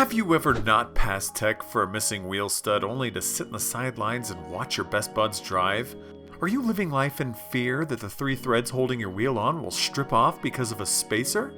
Have you ever not passed tech for a missing wheel stud only to sit in the sidelines and watch your best buds drive? Are you living life in fear that the 3 threads holding your wheel on will strip off because of a spacer?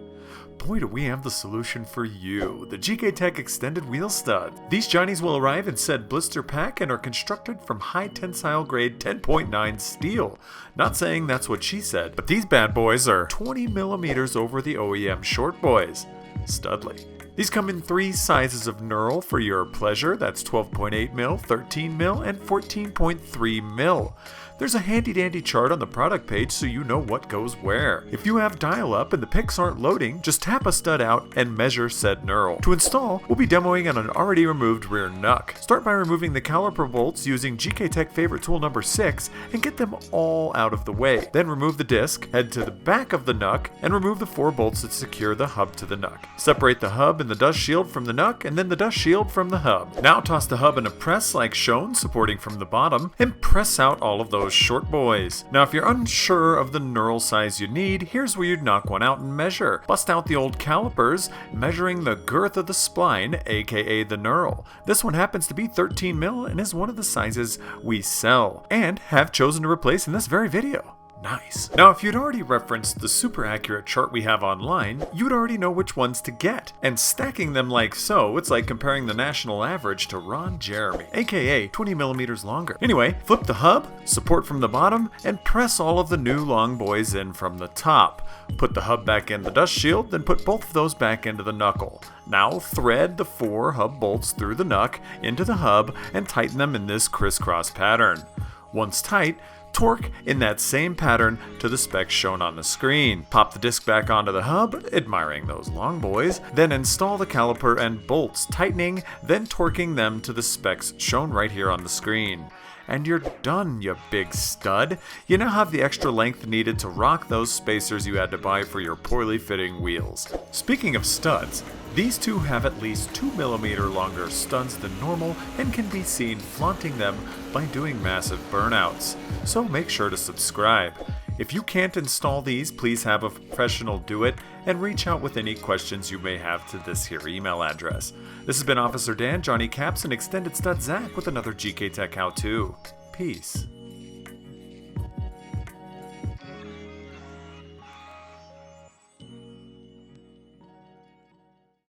Boy, do we have the solution for you, the Gktech extended wheel stud. These Johnnies will arrive in said blister pack and are constructed from high tensile grade 10.9 steel. Not saying that's what she said, but these bad boys are 20 millimeters over the OEM short boys. Studly. These come in 3 sizes of knurl for your pleasure. That's 12.8 mil, 13 mil, and 14.3 mil. There's a handy-dandy chart on the product page so you know what goes where. If you have dial-up and the pics aren't loading, just tap a stud out and measure said knurl. To install, we'll be demoing on an already removed rear knuck. Start by removing the caliper bolts using Gktech favorite tool number 6 and get them all out of the way. Then remove the disc, head to the back of the knuck, and remove the 4 bolts that secure the hub to the knuck. Separate the hub and the dust shield from the knuck, and then the dust shield from the hub. Now toss the hub in a press like shown, supporting from the bottom, and press out all of those short boys. Now if you're unsure of the knurl size you need, here's where you'd knock one out and measure. Bust out the old calipers, measuring the girth of the spline, aka the knurl. This one happens to be 13 mil and is one of the sizes we sell, and have chosen to replace in this very video. Nice. Now, if you'd already referenced the super accurate chart we have online, you'd already know which ones to get. And stacking them like so, it's like comparing the national average to Ron Jeremy, aka 20 millimeters longer. Anyway, flip the hub, support from the bottom, and press all of the new long boys in from the top. Put the hub back in the dust shield, then put both of those back into the knuckle. Now thread the 4 hub bolts through the knuck into the hub and tighten them in this crisscross pattern. Once tight, torque in that same pattern to the specs shown on the screen. Pop the disc back onto the hub, admiring those long boys, then install the caliper and bolts, tightening, then torquing them to the specs shown right here on the screen. And you're done, you big stud. You now have the extra length needed to rock those spacers you had to buy for your poorly fitting wheels. Speaking of studs, these two have at least 2 millimeter longer studs than normal and can be seen flaunting them by doing massive burnouts. So make sure to subscribe. If you can't install these, please have a professional do it and reach out with any questions you may have to this here email address. This has been Officer Dan, Johnny Caps, and Extended Stud Zach with another Gktech how-to. Peace.